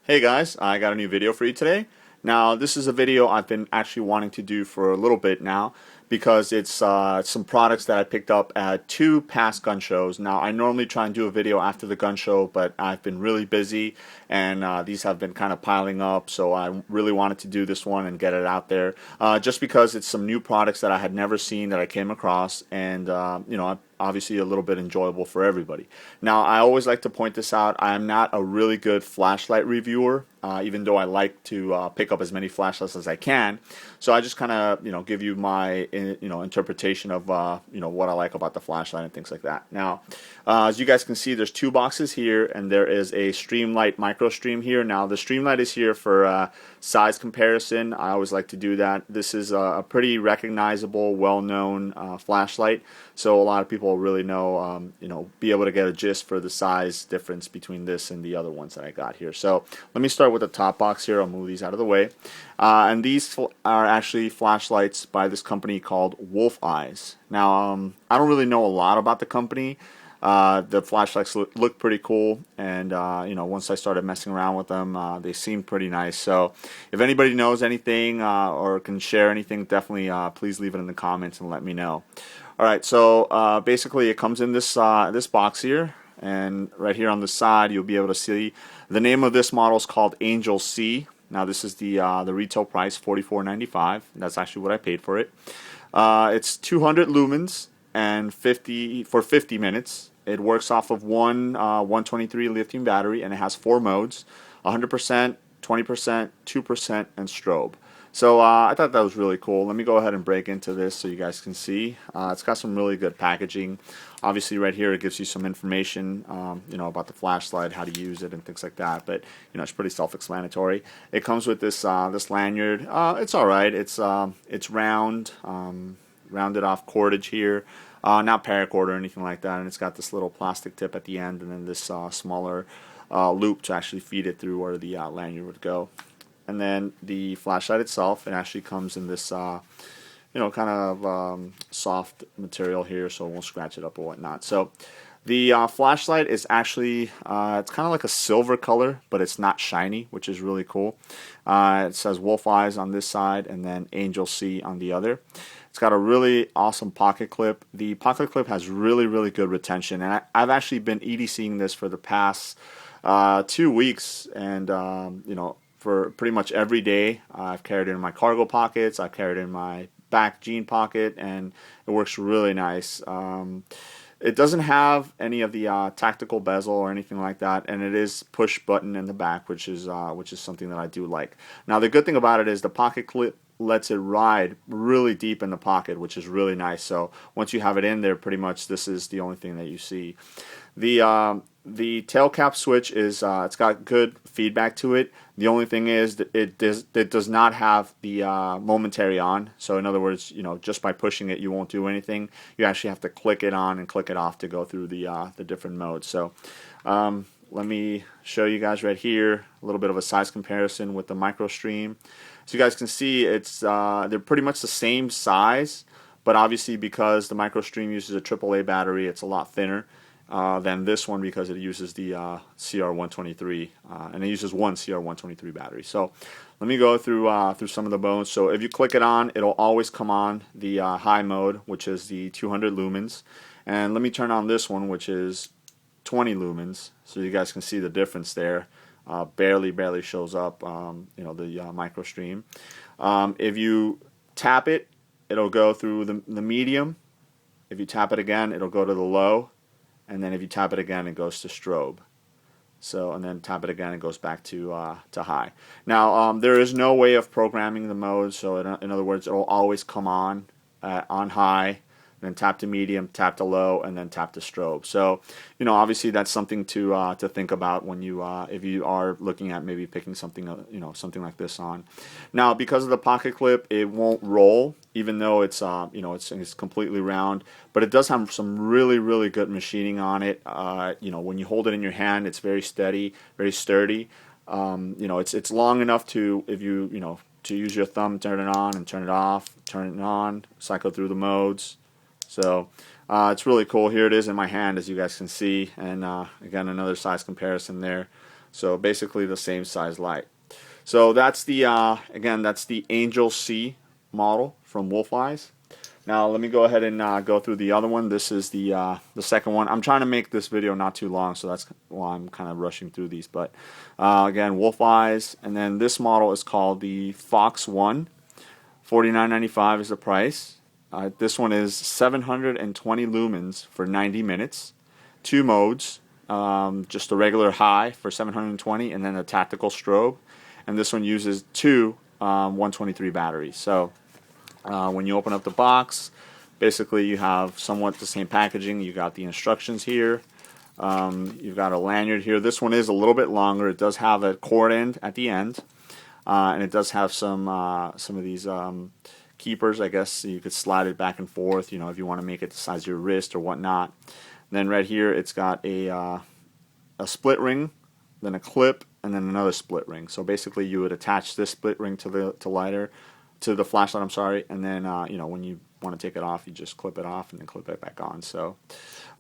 Hey guys, I got a new video for you today. Now, this is a video I've been actually wanting to do for a little bit now because it's some products that I picked up at two past gun shows. Now, I normally try and do a video after the gun show, but I've been really busy and these have been kind of piling up, so I really wanted to do this one and get it out there just because it's some new products that I had never seen that I came across, and obviously a little bit enjoyable for everybody. Now, I always like to point this out. I am not a really good flashlight reviewer, even though I like to pick up as many flashlights as I can. So I just kind of, give you my, interpretation of, what I like about the flashlight and things like that. Now, as you guys can see, there's two boxes here, and there is a Streamlight Micro Stream here. Now, the Streamlight is here for size comparison. I always like to do that. This is a pretty recognizable, well-known flashlight, so a lot of people really know, be able to get a gist for the size difference between this and the other ones that I got here. So let me start with the top box here. I'll move these out of the way. And these are actually flashlights by this company called Wolf Eyes. Now, I don't really know a lot about the company. The flashlights look pretty cool, and once I started messing around with them, they seem pretty nice. So if anybody knows anything or can share anything, definitely please leave it in the comments and let me know. All right, so basically it comes in this box here, and right here on the side you'll be able to see the name of this model is called Angel C. Now this is the retail price, $44.95. That's actually what I paid for it. It's 200 lumens and 50 minutes. It works off of one 123 lithium battery, and it has four modes: 100%, 20%, 2%, and strobe. So I thought that was really cool. Let me go ahead and break into this so you guys can see. It's got some really good packaging. Obviously, right here it gives you some information, about the flashlight, how to use it, and things like that. But it's pretty self-explanatory. It comes with this lanyard. It's all right. It's round, rounded off cordage here. Not paracord or anything like that. And it's got this little plastic tip at the end, and then this smaller loop to actually feed it through where the lanyard would go. And then the flashlight itself, it actually comes in this, kind of soft material here, so it won't scratch it up or whatnot. So the flashlight is actually, it's kind of like a silver color, but it's not shiny, which is really cool. It says Wolf Eyes on this side, and then Angel C on the other. It's got a really awesome pocket clip. The pocket clip has really, really good retention, and I've actually been EDCing this for the past 2 weeks, and for pretty much every day. I've carried it in my cargo pockets, I've carried it in my back jean pocket, and it works really nice. It doesn't have any of the tactical bezel or anything like that, and it is push button in the back, which is something that I do like. Now, the good thing about it is the pocket clip lets it ride really deep in the pocket, which is really nice. So once you have it in there, pretty much this is the only thing that you see. The tail cap switch is it's got good feedback to it. The only thing is that it does not have the momentary on. So in other words, just by pushing it, you won't do anything. You actually have to click it on and click it off to go through the different modes. So let me show you guys right here a little bit of a size comparison with the MicroStream. So you guys can see they're pretty much the same size, but obviously because the MicroStream uses a AAA battery, it's a lot thinner than this one because it uses the CR123, and it uses one CR123 battery. So let me go through some of the modes. So if you click it on, it'll always come on the high mode, which is the 200 lumens. And let me turn on this one, which is 20 lumens, so you guys can see the difference there. Barely shows up, the MicroStream. If you tap it, it'll go through the medium. If you tap it again, it'll go to the low. And then if you tap it again, it goes to strobe. So, and then tap it again, it goes back to high. Now, there is no way of programming the mode. So, in other words, it will always come on high, then tap to medium, tap to low, and then tap to strobe. So, obviously that's something to think about when you if you are looking at maybe picking something something like this on. Now, because of the pocket clip, it won't roll, even though it's it's completely round. But it does have some really, really good machining on it. When you hold it in your hand, it's very steady, very sturdy. It's long enough to, if to use your thumb, turn it on and turn it off, turn it on, cycle through the modes. So it's really cool. Here it is in my hand, as you guys can see, and again, another size comparison there. So basically the same size light. So that's the again, that's the Angel C model from Wolfeyes. Now let me go ahead and go through the other one. This is the second one. I'm trying to make this video not too long, so that's why I'm kind of rushing through these. But again, Wolfeyes, and then this model is called the Fox One. $49.95 is the price. This one is 720 lumens for 90 minutes. Two modes, just a regular high for 720, and then a tactical strobe. And this one uses two 123 batteries. So when you open up the box, basically you have somewhat the same packaging. You got the instructions here. You've got a lanyard here. This one is a little bit longer. It does have a cord end at the end, and it does have some of these keepers. I guess you could slide it back and forth. You know, if you want to make it the size of your wrist or whatnot. And then right here, it's got a split ring, then a clip, and then another split ring. So basically, you would attach this split ring to the flashlight. I'm sorry, and then you know, when you want to take it off, you just clip it off and then clip it back on. So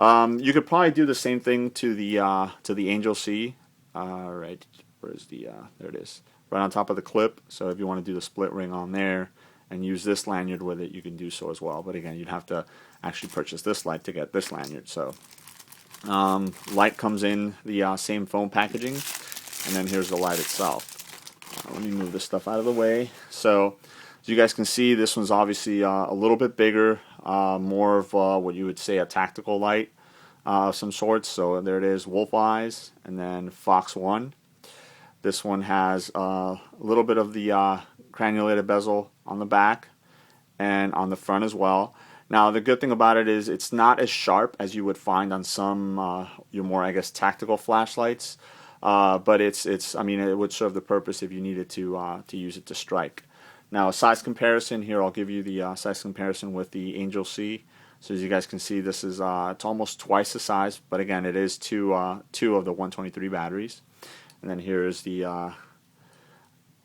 you could probably do the same thing to the Angel C. Right, where's the there it is, right on top of the clip. So if you want to do the split ring on there and use this lanyard with it, you can do so as well. But again, you'd have to actually purchase this light to get this lanyard. So light comes in the same foam packaging, and then here's the light itself. Let me move this stuff out of the way. So as you guys can see, this one's obviously a little bit bigger, more of what you would say a tactical light of some sorts. So there it is, Wolfeyes, and then Fox One. This one has a little bit of the granulated bezel on the back and on the front as well. Now the good thing about it is it's not as sharp as you would find on some your more, I guess, tactical flashlights, but it's I mean, it would serve the purpose if you needed to use it to strike. Now a size comparison here, I'll give you the size comparison with the Angel C. So as you guys can see, this is it's almost twice the size, but again, it is two of the 123 batteries. And then here is the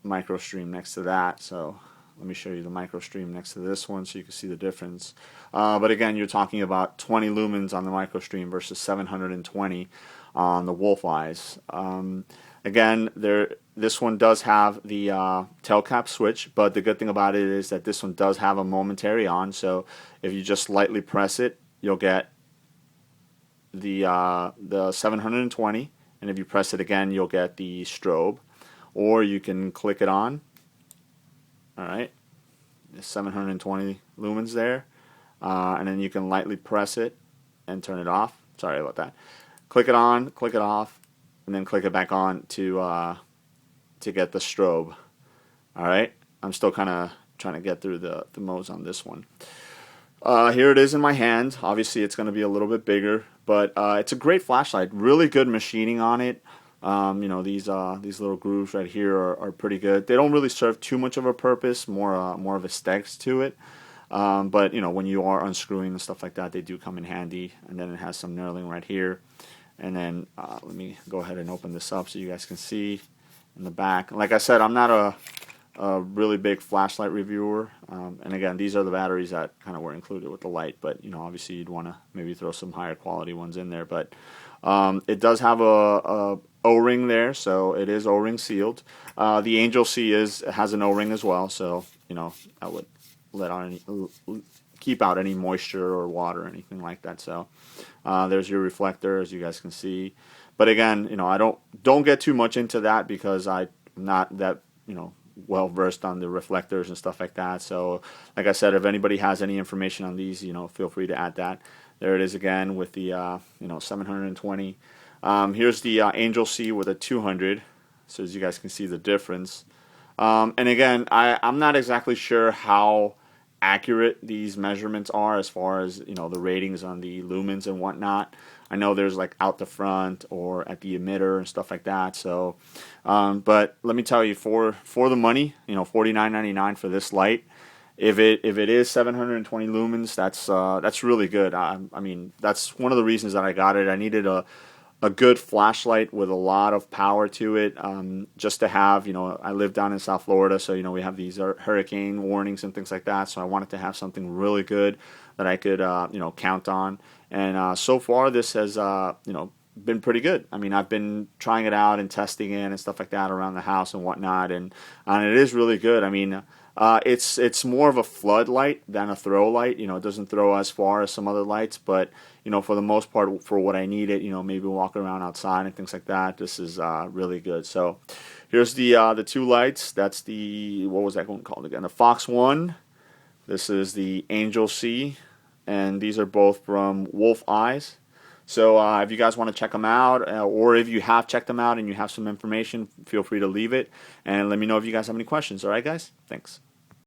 MicroStream next to that. So let me show you the MicroStream next to this one so you can see the difference. But again, you're talking about 20 lumens on the MicroStream versus 720 on the Wolfeyes. Again, this one does have the tail cap switch, but the good thing about it is that this one does have a momentary on. So if you just lightly press it, you'll get the 720. And if you press it again, you'll get the strobe. Or you can click it on. Alright, 720 lumens there. And then you can lightly press it and turn it off. Sorry about that. Click it on, click it off, and then click it back on to get the strobe. Alright, I'm still kind of trying to get through the modes on this one. Here it is in my hand. Obviously it's going to be a little bit bigger, but it's a great flashlight. Really good machining on it. You know, these little grooves right here are pretty good. They don't really serve too much of a purpose, more of aesthetics to it. But you know, when you are unscrewing and stuff like that, they do come in handy. And then it has some knurling right here. And then let me go ahead and open this up so you guys can see in the back. Like I said, I'm not a really big flashlight reviewer, and again, these are the batteries that kind of were included with the light, but you know, obviously you'd want to maybe throw some higher quality ones in there. But it does have a O-ring there, so it is O-ring sealed. The Angel C has an O-ring as well, so you know, I would keep out any moisture or water or anything like that. So there's your reflector, as you guys can see. But again, you know, I don't get too much into that because I'm not that, you know, well versed on the reflectors and stuff like that. So like I said, if anybody has any information on these, you know, feel free to add that. There it is again with the you know, 720. Here's the Angel C with a 200, so as you guys can see the difference. And again, I'm not exactly sure how accurate these measurements are as far as, you know, the ratings on the lumens and whatnot. I know there's like out the front or at the emitter and stuff like that. So, but let me tell you, for the money, you know, $49.99 for this light, if it is 720 lumens, that's really good. I mean, that's one of the reasons that I got it. I needed a good flashlight with a lot of power to it, just to have, you know, I live down in South Florida, so, you know, we have these hurricane warnings and things like that, so I wanted to have something really good that I could, you know, count on. And so far this has, you know, been pretty good. I mean, I've been trying it out and testing it and stuff like that around the house and whatnot, and it is really good. I mean, it's more of a floodlight than a throw light. You know, it doesn't throw as far as some other lights, but you know, for the most part, for what I need it, you know, maybe walking around outside and things like that, this is really good. So here's the two lights. That's the, what was that one called again? The Fox One. This is the Angel C, and these are both from Wolf Eyes. So if you guys want to check them out, or if you have checked them out and you have some information, feel free to leave it and let me know if you guys have any questions. All right, guys? Thanks.